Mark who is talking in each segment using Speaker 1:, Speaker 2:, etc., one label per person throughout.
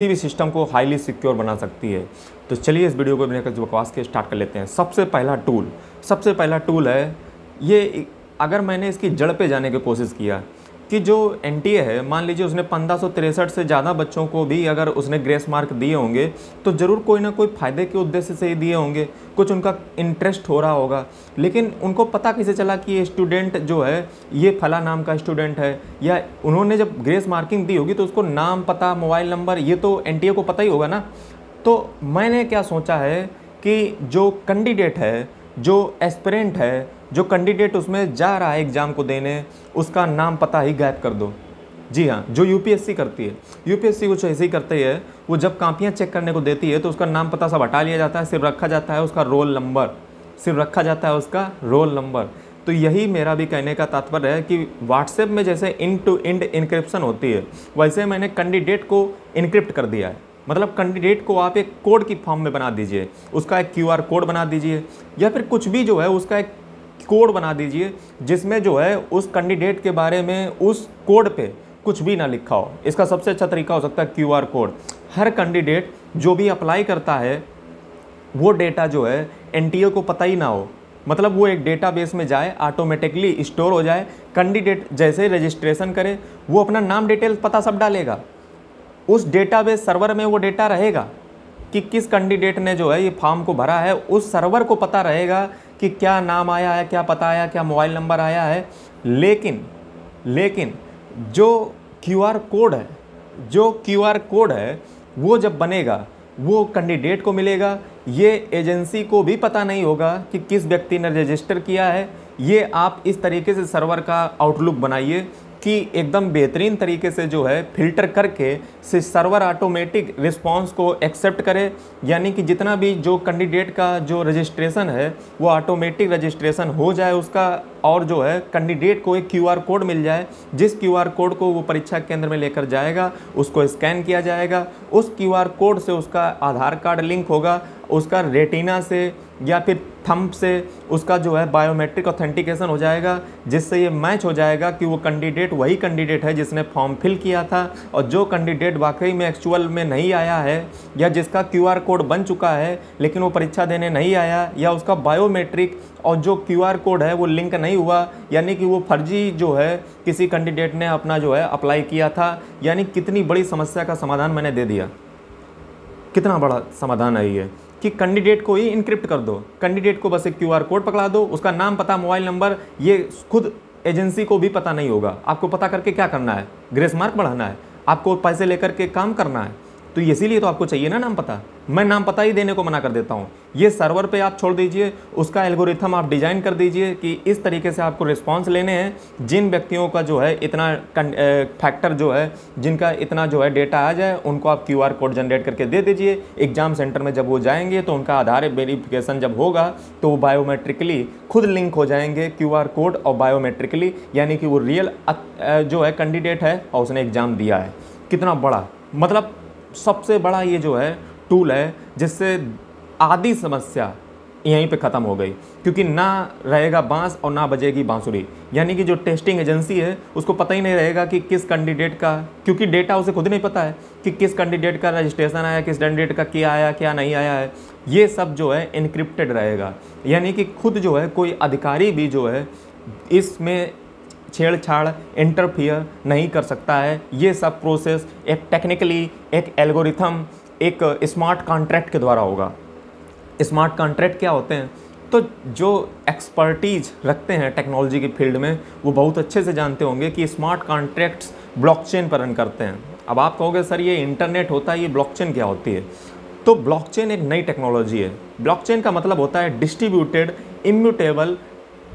Speaker 1: भी सिस्टम को highly secure बना सकती है। तो चलिए इस वीडियो को बिना किसी बकवास के स्टार्ट कर लेते हैं। सबसे पहला टूल है ये। अगर मैंने इसकी जड़ पे जाने की कोशिश किया कि जो एनटीए है, मान लीजिए उसने 1563 से ज़्यादा बच्चों को भी अगर उसने ग्रेस मार्क दिए होंगे तो ज़रूर कोई ना कोई फ़ायदे के उद्देश्य से ही दिए होंगे, कुछ उनका इंटरेस्ट हो रहा होगा। लेकिन उनको पता कैसे चला कि ये स्टूडेंट जो है ये फला नाम का स्टूडेंट है, या उन्होंने जब ग्रेस मार्किंग दी होगी तो उसको नाम, पता, मोबाइल नंबर ये तो एनटीए को पता ही होगा ना। तो मैंने क्या सोचा है कि जो कैंडिडेट है, जो एस्पिरेंट है, जो कैंडिडेट उसमें जा रहा है एग्ज़ाम को देने, उसका नाम पता ही गायब कर दो। जी हाँ, जो यूपीएससी करती है, यूपीएससी कुछ ऐसे ही करती है। वो जब कापियाँ चेक करने को देती है तो उसका नाम पता सब हटा लिया जाता है, सिर्फ रखा जाता है उसका रोल नंबर, तो यही मेरा भी कहने का तात्पर्य है कि व्हाट्सएप में जैसे इंड टू इंड इनक्रिप्शन होती है, वैसे मैंने कैंडिडेट को इनक्रिप्ट कर दिया है। मतलब कैंडिडेट को आप एक कोड की फॉर्म में बना दीजिए, उसका एक क्यूआर कोड बना दीजिए, या फिर कुछ भी जो है उसका एक कोड बना दीजिए जिसमें जो है उस कैंडिडेट के बारे में उस कोड पे कुछ भी ना लिखा हो। इसका सबसे अच्छा तरीका हो सकता है क्यूआर कोड। हर कैंडिडेट जो भी अप्लाई करता है वो डेटा जो है एनटीए को पता ही ना हो, मतलब वो एक डेटाबेस में जाए, ऑटोमेटिकली स्टोर हो जाए। कैंडिडेट जैसे रजिस्ट्रेशन करे वो अपना नाम, डिटेल्स, पता सब डालेगा, उस डेटाबेस सर्वर में वो डेटा रहेगा कि किस कैंडिडेट ने जो है ये फॉर्म को भरा है। उस सर्वर को पता रहेगा कि क्या नाम आया है, क्या पता आया, क्या मोबाइल नंबर आया है। लेकिन जो क्यूआर कोड है वो जब बनेगा वो कैंडिडेट को मिलेगा, ये एजेंसी को भी पता नहीं होगा कि किस व्यक्ति ने रजिस्टर किया है। ये आप इस तरीके से सर्वर का आउटलुक बनाइए कि एकदम बेहतरीन तरीके से जो है फिल्टर करके से सर्वर ऑटोमेटिक रिस्पांस को एक्सेप्ट करे, यानी कि जितना भी जो कैंडिडेट का जो रजिस्ट्रेशन है वो ऑटोमेटिक रजिस्ट्रेशन हो जाए उसका, और जो है कैंडिडेट को एक क्यूआर कोड मिल जाए, जिस क्यूआर कोड को वो परीक्षा केंद्र में लेकर जाएगा, उसको स्कैन किया जाएगा, उस क्यूआर कोड से उसका आधार कार्ड लिंक होगा, उसका रेटिना से या फिर थंब से उसका जो है बायोमेट्रिक ऑथेंटिकेशन हो जाएगा, जिससे ये मैच हो जाएगा कि वो कैंडिडेट वही कैंडिडेट है जिसने फॉर्म फिल किया था। और जो कैंडिडेट वाकई में एक्चुअल में नहीं आया है, या जिसका क्यूआर कोड बन चुका है लेकिन वो परीक्षा देने नहीं आया, या उसका बायोमेट्रिक और जो क्यूआर कोड है वो लिंक नहीं हुआ, यानी कि वो फर्जी जो है किसी कैंडिडेट ने अपना जो है अप्लाई किया था। यानी कितनी बड़ी समस्या का समाधान मैंने दे दिया, कितना बड़ा समाधान है ये कि कैंडिडेट को ही इनक्रिप्ट कर दो। कैंडिडेट को बस एक क्यूआर कोड पकड़ा दो, उसका नाम, पता, मोबाइल नंबर ये खुद एजेंसी को भी पता नहीं होगा। आपको पता करके क्या करना है? ग्रेस मार्क बढ़ाना है, आपको पैसे लेकर के काम करना है, तो इसीलिए तो आपको चाहिए ना नाम पता। मैं नाम पता ही देने को मना कर देता हूँ। ये सर्वर पे आप छोड़ दीजिए, उसका एल्गोरिथम आप डिजाइन कर दीजिए कि इस तरीके से आपको रिस्पांस लेने हैं। जिन व्यक्तियों का जो है इतना फैक्टर जो है, जिनका इतना जो है डेटा आ जाए, उनको आप क्यूआर कोड जनरेट करके दे दीजिए। एग्जाम सेंटर में जब वो जाएंगे तो उनका आधार वेरिफिकेशन जब होगा तो वो बायोमेट्रिकली खुद लिंक हो जाएंगे, क्यूआर कोड और बायोमेट्रिकली, यानी कि वो रियल जो है कैंडिडेट है और उसने एग्ज़ाम दिया है। कितना बड़ा, मतलब सबसे बड़ा ये जो है टूल है जिससे आधी समस्या यहीं पे ख़त्म हो गई, क्योंकि ना रहेगा बांस और ना बजेगी बांसुरी। यानी कि जो टेस्टिंग एजेंसी है उसको पता ही नहीं रहेगा कि किस कैंडिडेट का, क्योंकि डेटा उसे खुद नहीं पता है कि किस कैंडिडेट का रजिस्ट्रेशन आया, किस कैंडिडेट का क्या आया, क्या नहीं आया है। ये सब जो है इनक्रिप्टेड रहेगा, यानी कि खुद जो है कोई अधिकारी भी जो है इसमें छेड़छाड़, इंटरफियर नहीं कर सकता है। ये सब प्रोसेस एक टेक्निकली, एक एल्गोरिथम, एक स्मार्ट कॉन्ट्रैक्ट के द्वारा होगा। स्मार्ट कॉन्ट्रैक्ट क्या होते हैं? तो जो एक्सपर्टीज रखते हैं टेक्नोलॉजी की फील्ड में वो बहुत अच्छे से जानते होंगे कि स्मार्ट कॉन्ट्रैक्ट्स ब्लॉकचेन पर रन करते हैं। अब आप कहोगे सर ये इंटरनेट होता है, ये ब्लॉकचेन क्या होती है? तो ब्लॉकचेन एक नई टेक्नोलॉजी है। ब्लॉकचेन का मतलब होता है डिस्ट्रीब्यूटेड इम्यूटेबल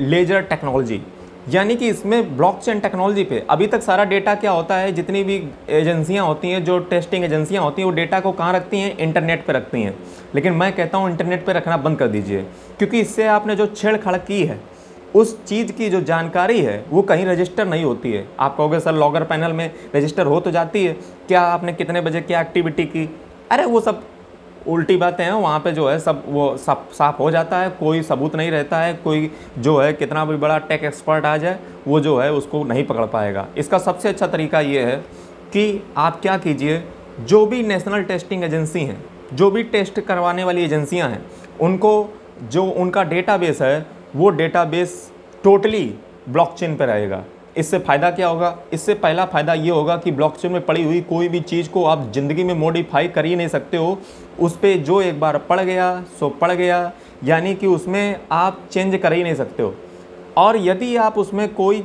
Speaker 1: लेजर टेक्नोलॉजी, यानी कि इसमें ब्लॉकचेन टेक्नोलॉजी पे अभी तक सारा डेटा क्या होता है, जितनी भी एजेंसियां होती हैं, जो टेस्टिंग एजेंसियां होती हैं, वो डेटा को कहाँ रखती हैं? इंटरनेट पे रखती हैं। लेकिन मैं कहता हूँ इंटरनेट पे रखना बंद कर दीजिए, क्योंकि इससे आपने जो छेड़छाड़ की है उस चीज़ की जो जानकारी है वो कहीं रजिस्टर नहीं होती है। आप कहोगे सर लॉगर पैनल में रजिस्टर हो तो जाती है, क्या आपने कितने बजे क्या एक्टिविटी की, अरे वो सब उल्टी बातें हैं। वहाँ पे जो है सब वो सब साफ हो जाता है, कोई सबूत नहीं रहता है। कोई जो है कितना भी बड़ा टेक एक्सपर्ट आ जाए वो जो है उसको नहीं पकड़ पाएगा। इसका सबसे अच्छा तरीका ये है कि आप क्या कीजिए जो भी नेशनल टेस्टिंग एजेंसी हैं, जो भी टेस्ट करवाने वाली एजेंसियां हैं, उनको जो उनका डेटाबेस है वो डेटाबेस टोटली ब्लॉकचेन पे रहेगा। इससे फ़ायदा क्या होगा? इससे पहला फ़ायदा ये होगा कि ब्लॉकचेन में पड़ी हुई कोई भी चीज़ को आप ज़िंदगी में मॉडिफाई कर ही नहीं सकते हो। उस पर जो एक बार पड़ गया सो पड़ गया, यानी कि उसमें आप चेंज कर ही नहीं सकते हो। और यदि आप उसमें कोई,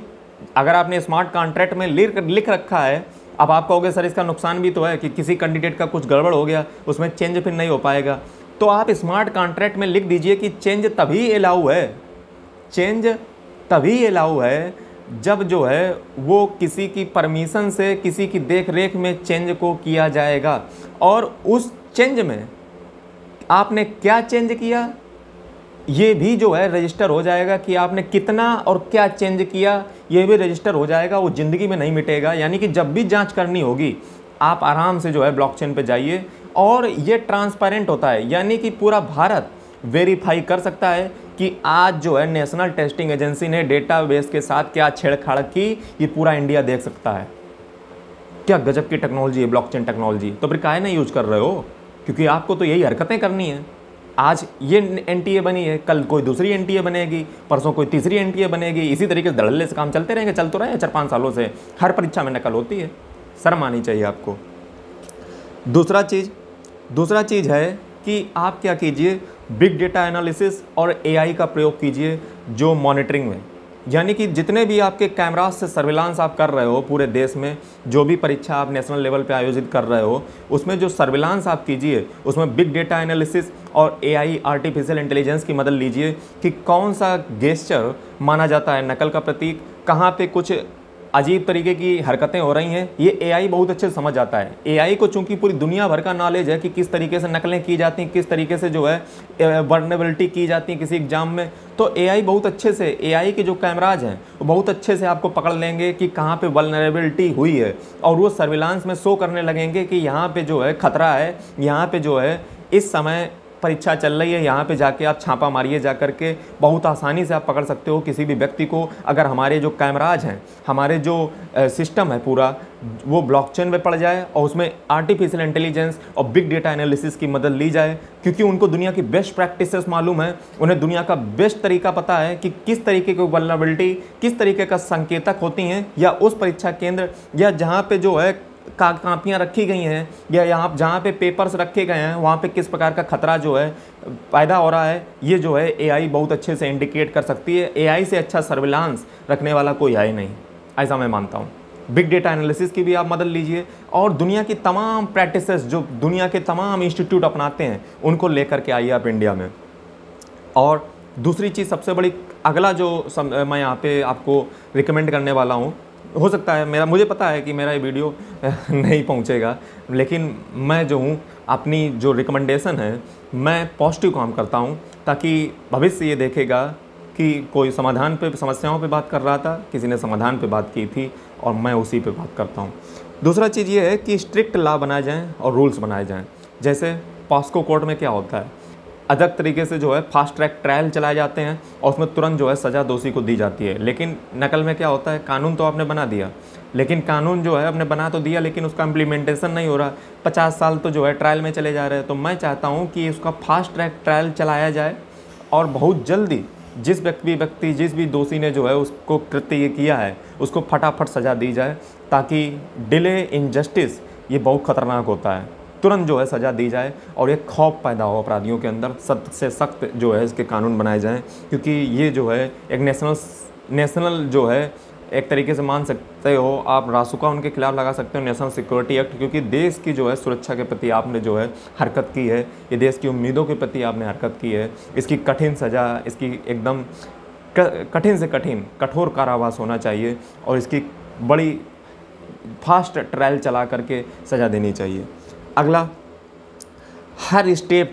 Speaker 1: अगर आपने स्मार्ट कॉन्ट्रैक्ट में लिख रखा है, अब आप कहोगे सर इसका नुकसान भी तो है कि किसी कैंडिडेट का कुछ गड़बड़ हो गया, उसमें चेंज फिर नहीं हो पाएगा। तो आप स्मार्ट कॉन्ट्रैक्ट में लिख दीजिए कि चेंज तभी अलाउ है, चेंज तभी अलाउ है जब जो है वो किसी की परमिशन से, किसी की देख रेख में चेंज को किया जाएगा। और उस चेंज में आपने क्या चेंज किया ये भी जो है रजिस्टर हो जाएगा कि आपने कितना और क्या चेंज किया, ये भी रजिस्टर हो जाएगा, वो ज़िंदगी में नहीं मिटेगा। यानी कि जब भी जांच करनी होगी आप आराम से जो है ब्लॉकचेन पे जाइए, और ये ट्रांसपेरेंट होता है, यानी कि पूरा भारत वेरीफाई कर सकता है कि आज जो है नेशनल टेस्टिंग एजेंसी ने डेटाबेस के साथ क्या छेड़छाड़ की, ये पूरा इंडिया देख सकता है। क्या गजब की टेक्नोलॉजी है ब्लॉकचेन टेक्नोलॉजी। तो फिर काहे नहीं यूज कर रहे हो? क्योंकि आपको तो यही हरकतें करनी है। आज ये एनटीए बनी है, कल कोई दूसरी एनटीए बनेगी, परसों कोई तीसरी एनटीए बनेगी, इसी तरीके से धड़ल्ले से काम चलते रहेंगे। चल तो रहे हैं 4-5 सालों से, हर परीक्षा में नकल होती है। शर्म आनी चाहिए आपको। दूसरा चीज़ है कि आप क्या कीजिए, बिग डेटा एनालिसिस और एआई का प्रयोग कीजिए जो मॉनिटरिंग में, यानी कि जितने भी आपके कैमरास से सर्विलांस आप कर रहे हो पूरे देश में, जो भी परीक्षा आप नेशनल लेवल पे आयोजित कर रहे हो, उसमें जो सर्विलांस आप कीजिए उसमें बिग डेटा एनालिसिस और एआई आर्टिफिशियल इंटेलिजेंस की मदद लीजिए कि कौन सा गेस्चर माना जाता है नकल का प्रतीक, कहाँ पे कुछ अजीब तरीके की हरकतें हो रही हैं, ये एआई बहुत अच्छे से समझ आता है। एआई को चूंकि पूरी दुनिया भर का नॉलेज है कि किस तरीके से नकलें की जाती हैं, किस तरीके से जो है वर्नेबिलिटी की जाती है किसी एग्जाम में, तो एआई बहुत अच्छे से, एआई के जो कैमराज हैं वो बहुत अच्छे से आपको पकड़ लेंगे कि कहाँ पे वल्नरेबिलिटी हुई है, और वो सर्विलांस में शो करने लगेंगे कि यहाँ पे जो है खतरा है, यहाँ पे जो है इस समय परीक्षा चल रही है, यहाँ पे जाके आप छापा मारिए जा करके। बहुत आसानी से आप पकड़ सकते हो किसी भी व्यक्ति को, अगर हमारे जो कैमराज हैं, हमारे जो सिस्टम है पूरा, वो ब्लॉकचेन में पड़ जाए और उसमें आर्टिफिशियल इंटेलिजेंस और बिग डेटा एनालिसिस की मदद ली जाए, क्योंकि उनको दुनिया की बेस्ट प्रैक्टिसेस मालूम है, उन्हें दुनिया का बेस्ट तरीका पता है कि किस तरीके की वल्नरेबिलिटी, किस तरीके का संकेतक होती हैं, या उस परीक्षा केंद्र या जहाँ पे जो है कापियाँ रखी गई हैं, या यहाँ जहाँ पे पेपर्स रखे गए हैं वहाँ पे किस प्रकार का खतरा जो है पैदा हो रहा है, ये जो है एआई बहुत अच्छे से इंडिकेट कर सकती है। एआई से अच्छा सर्विलांस रखने वाला कोई है ही नहीं, ऐसा मैं मानता हूँ। बिग डेटा एनालिसिस की भी आप मदद लीजिए, और दुनिया की तमाम प्रैक्टिसेस जो दुनिया के तमाम इंस्टीट्यूट अपनाते हैं उनको लेकर के आइए आप इंडिया में। और दूसरी चीज़ सबसे बड़ी, अगला जो मैं यहाँ पे आपको रिकमेंड करने वाला हूँ, हो सकता है मुझे पता है कि मेरा ये वीडियो नहीं पहुंचेगा, लेकिन मैं जो हूँ अपनी जो रिकमेंडेशन है मैं पॉजिटिव काम करता हूँ, ताकि भविष्य ये देखेगा कि कोई समाधान पे, समस्याओं पे बात कर रहा था, किसी ने समाधान पे बात की थी और मैं उसी पे बात करता हूँ। दूसरा चीज़ ये है कि स्ट्रिक्ट लॉ बनाए जाएँ और रूल्स बनाए जाएँ। जैसे पॉस्को कोर्ट में क्या होता है, अलग तरीके से जो है फास्ट ट्रैक ट्रायल चलाए जाते हैं और उसमें तुरंत जो है सज़ा दोषी को दी जाती है। लेकिन नकल में क्या होता है, कानून तो आपने बना दिया, लेकिन कानून जो है आपने बना तो दिया, लेकिन उसका इम्प्लीमेंटेशन नहीं हो रहा। 50 साल तो जो है ट्रायल में चले जा रहे हैं। तो मैं चाहता हूँ कि उसका फास्ट ट्रैक ट्रायल चलाया जाए और बहुत जल्दी जिस भी दोषी ने जो है उसको कृत्य ये किया है उसको फटाफट सज़ा दी जाए, ताकि डिले इन जस्टिस ये बहुत ख़तरनाक होता है। तुरंत जो है सज़ा दी जाए और एक खौफ पैदा हो अपराधियों के अंदर, सख्त से सख्त जो है इसके कानून बनाए जाएं, क्योंकि ये जो है एक नेशनल जो है एक तरीके से मान सकते हो आप, रासुका उनके खिलाफ लगा सकते हो, नेशनल सिक्योरिटी एक्ट, क्योंकि देश की जो है सुरक्षा के प्रति आपने जो है हरकत की है, ये देश की उम्मीदों के प्रति आपने हरकत की है। इसकी कठिन सज़ा, इसकी एकदम कठिन से कठिन कठोर कारावास होना चाहिए और इसकी बड़ी फास्ट ट्रायल चला करके सज़ा देनी चाहिए। अगला, हर स्टेप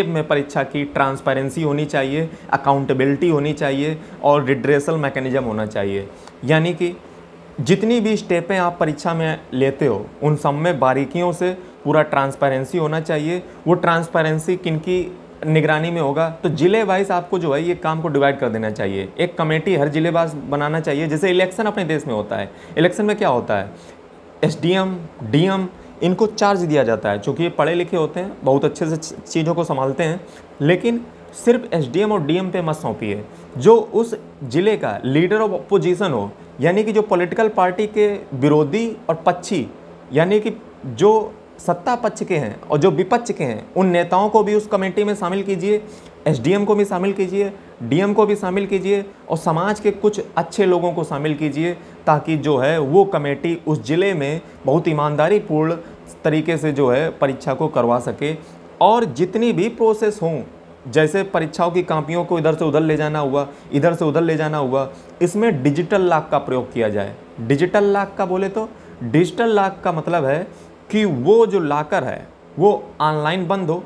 Speaker 1: में परीक्षा की ट्रांसपेरेंसी होनी चाहिए, अकाउंटेबिलिटी होनी चाहिए और रिड्रेसल मैकेनिज्म होना चाहिए। यानी कि जितनी भी स्टेपें आप परीक्षा में लेते हो उन सब में बारीकियों से पूरा ट्रांसपेरेंसी होना चाहिए। वो ट्रांसपेरेंसी किनकी निगरानी में होगा, तो जिले वाइज आपको जो है ये काम को डिवाइड कर देना चाहिए। एक कमेटी हर जिले वाइज बनाना चाहिए। जैसे इलेक्शन अपने देश में होता है, इलेक्शन में क्या होता है, एसडीएम, डीएम इनको चार्ज दिया जाता है, चूँकि ये पढ़े लिखे होते हैं, बहुत अच्छे से चीज़ों को संभालते हैं, लेकिन सिर्फ एसडीएम और डीएम पे मत सौंपिए। जो उस ज़िले का लीडर ऑफ अपोजिशन हो, यानी कि जो पॉलिटिकल पार्टी के विरोधी और पक्षी, यानी कि जो सत्ता पक्ष के हैं और जो विपक्ष के हैं, उन नेताओं को भी उस कमेटी में शामिल कीजिए, एसडीएम को भी शामिल कीजिए, डीएम को भी शामिल कीजिए और समाज के कुछ अच्छे लोगों को शामिल कीजिए, ताकि जो है वो कमेटी उस ज़िले में बहुत ईमानदारी पूर्ण तरीके से जो है परीक्षा को करवा सके। और जितनी भी प्रोसेस हों, जैसे परीक्षाओं की कापियों को इधर से उधर ले जाना हुआ, इधर से उधर ले जाना हुआ, इसमें डिजिटल लॉक का प्रयोग किया जाए। डिजिटल लॉक का बोले तो डिजिटल लॉक का मतलब है कि वो जो लॉकर है वो ऑनलाइन बंद हो,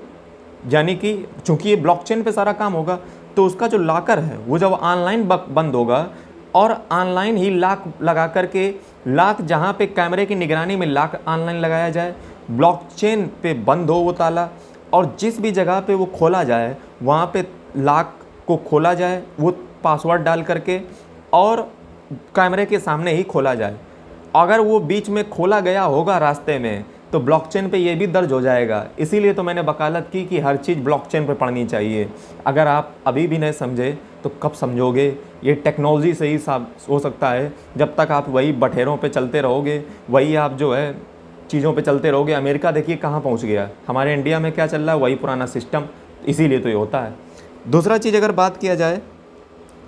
Speaker 1: यानी कि चूंकि ये ब्लॉकचेन पे सारा काम होगा, तो उसका जो लॉकर है वो जब ऑनलाइन बंद होगा और ऑनलाइन ही लॉक लगा करके, लॉक जहाँ पे कैमरे की निगरानी में लॉक ऑनलाइन लगाया जाए, ब्लॉकचेन पे बंद हो वो ताला, और जिस भी जगह पे वो खोला जाए वहाँ पे लॉक को खोला जाए वो पासवर्ड डाल करके, और कैमरे के सामने ही खोला जाए। अगर वो बीच में खोला गया होगा रास्ते में, तो ब्लॉकचेन पे ये भी दर्ज हो जाएगा। इसीलिए तो मैंने वकालत की कि हर चीज़ ब्लॉकचेन पे पढ़नी चाहिए। अगर आप अभी भी नहीं समझे तो कब समझोगे? ये टेक्नोलॉजी से ही हो सकता है। जब तक आप वही बठेरों पे चलते रहोगे, वही आप जो है चीज़ों पे चलते रहोगे। अमेरिका देखिए कहाँ पहुँच गया, हमारे इंडिया में क्या चल रहा है, वही पुराना सिस्टम। इसीलिए तो ये होता है। दूसरा चीज़ अगर बात किया जाए,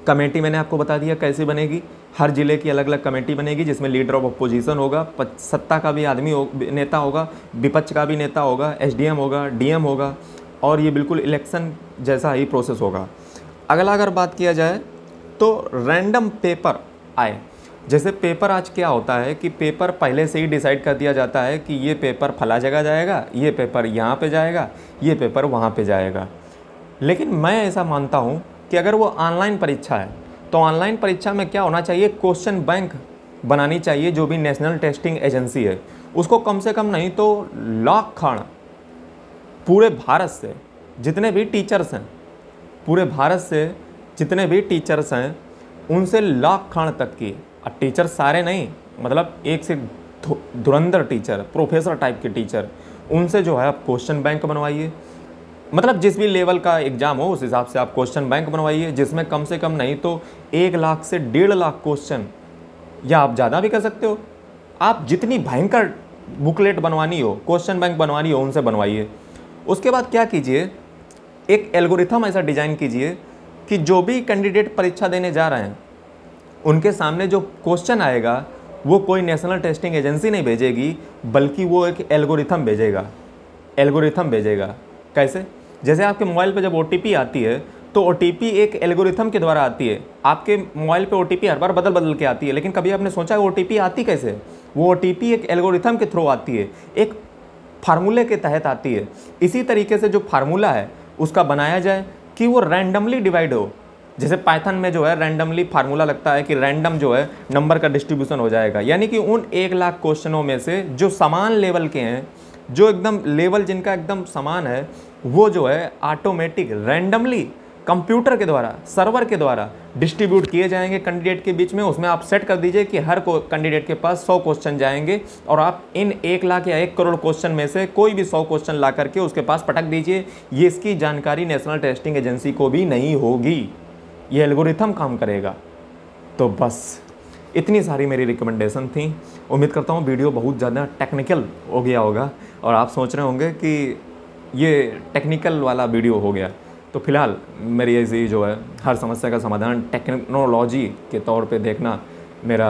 Speaker 1: कमेटी मैंने आपको बता दिया कैसे बनेगी। हर ज़िले की अलग अलग कमेटी बनेगी, जिसमें लीडर ऑफ अपोजिशन होगा, सत्ता का भी नेता होगा, विपक्ष का भी नेता होगा, एसडीएम होगा, डीएम होगा, और ये बिल्कुल इलेक्शन जैसा ही प्रोसेस होगा। अगला अगर बात किया जाए तो रैंडम पेपर आए। जैसे पेपर आज क्या होता है कि पेपर पहले से ही डिसाइड कर दिया जाता है कि ये पेपर फला जगह जाएगा, ये पेपर यहाँ पे जाएगा, ये पेपर वहाँ पे जाएगा। लेकिन मैं ऐसा मानता हूँ कि अगर वो ऑनलाइन परीक्षा है तो ऑनलाइन परीक्षा में क्या होना चाहिए, क्वेश्चन बैंक बनानी चाहिए। जो भी नेशनल टेस्टिंग एजेंसी है उसको कम से कम नहीं तो लाख खान पूरे भारत से जितने भी टीचर्स हैं, पूरे भारत से जितने भी टीचर्स हैं उनसे लाख खान तक की, और टीचर सारे नहीं, मतलब एक से धुरंधर टीचर, प्रोफेसर टाइप के टीचर, उनसे जो है आप क्वेश्चन बैंक बनवाइए। मतलब जिस भी लेवल का एग्ज़ाम हो उस हिसाब से आप क्वेश्चन बैंक बनवाइए, जिसमें कम से कम नहीं तो 1 लाख से 1.5 लाख क्वेश्चन, या आप ज़्यादा भी कर सकते हो। आप जितनी भयंकर बुकलेट बनवानी हो, क्वेश्चन बैंक बनवानी हो, उनसे बनवाइए। उसके बाद क्या कीजिए, एक एल्गोरिथम ऐसा डिज़ाइन कीजिए कि जो भी कैंडिडेट परीक्षा देने जा रहे हैं उनके सामने जो क्वेश्चन आएगा वो कोई नेशनल टेस्टिंग एजेंसी नहीं भेजेगी, बल्कि वो एक एल्गोरिथम भेजेगा। एल्गोरिथम भेजेगा कैसे? जैसे आपके मोबाइल पे जब OTP आती है तो OTP एक एल्गोरिथम के द्वारा आती है। आपके मोबाइल पे OTP हर बार बदल बदल के आती है, लेकिन कभी आपने सोचा है OTP आती कैसे? वो OTP एक एल्गोरिथम के थ्रू आती है, एक फार्मूले के तहत आती है। इसी तरीके से जो फार्मूला है उसका बनाया जाए कि वो रैंडमली डिवाइड हो। जैसे पाइथन में जो है रैंडमली फार्मूला लगता है कि रैंडम जो है नंबर का डिस्ट्रीब्यूशन हो जाएगा, यानी कि उन 1 लाख क्वेश्चनों में से जो समान लेवल के हैं, जो एकदम लेवल जिनका एकदम समान है, वो जो है ऑटोमेटिक रैंडमली कंप्यूटर के द्वारा, सर्वर के द्वारा डिस्ट्रीब्यूट किए जाएंगे कैंडिडेट के बीच में। उसमें आप सेट कर दीजिए कि हर कैंडिडेट के पास 100 क्वेश्चन जाएंगे, और आप इन 1 लाख या 1 करोड़ क्वेश्चन में से कोई भी 100 क्वेश्चन ला करके उसके पास पटक दीजिए। ये इसकी जानकारी नेशनल टेस्टिंग एजेंसी को भी नहीं होगी, ये एल्गोरिथम काम करेगा। तो बस इतनी सारी मेरी रिकमेंडेशन थी। उम्मीद करता हूँ वीडियो बहुत ज़्यादा टेक्निकल हो गया होगा और आप सोच रहे होंगे कि ये टेक्निकल वाला वीडियो हो गया। तो फिलहाल मेरी ऐसी जो है हर समस्या का समाधान टेक्नोलॉजी के तौर पे देखना मेरा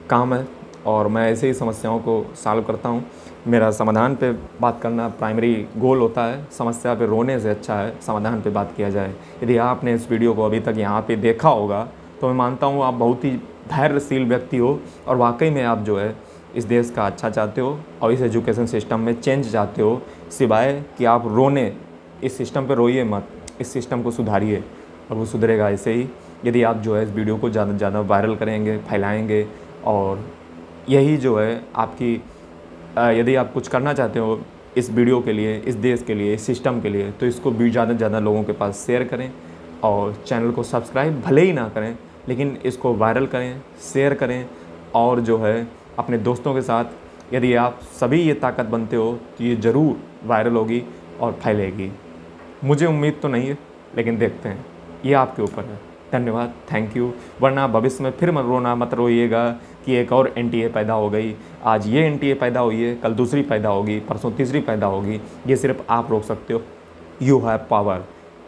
Speaker 1: काम है, और मैं ऐसे ही समस्याओं को सॉल्व करता हूँ। मेरा समाधान पे बात करना प्राइमरी गोल होता है। समस्या पे रोने से अच्छा है समाधान पे बात किया जाए। यदि आपने इस वीडियो को अभी तक यहाँ पे देखा होगा तो मैं मानता हूँ आप बहुत ही धैर्यशील व्यक्ति हो, और वाकई में आप जो है इस देश का अच्छा चाहते हो और इस एजुकेशन सिस्टम में चेंज चाहते हो। सिवाय कि आप रोने, इस सिस्टम पे रोइए मत, इस सिस्टम को सुधारिए और वो सुधरेगा ऐसे ही यदि आप जो है इस वीडियो को ज़्यादा से ज़्यादा वायरल करेंगे, फैलाएंगे। और यही जो है आपकी यदि आप कुछ करना चाहते हो इस वीडियो के लिए, इस देश के लिए, इस सिस्टम के लिए, तो इसको भी ज़्यादा से ज़्यादा लोगों के पास शेयर करें, और चैनल को सब्सक्राइब भले ही ना करें लेकिन इसको वायरल करें, शेयर करें, और जो है अपने दोस्तों के साथ यदि आप सभी ये ताकत बनते हो तो ये ज़रूर वायरल होगी और फैलेगी। मुझे उम्मीद तो नहीं है, लेकिन देखते हैं, ये आपके ऊपर है। धन्यवाद, थैंक यू। वरना भविष्य में फिर मत रोइएगा कि एक और एनटीए पैदा हो गई। आज ये एनटीए पैदा हुई है, कल दूसरी पैदा होगी, परसों तीसरी पैदा होगी। ये सिर्फ आप रोक सकते हो। You have power.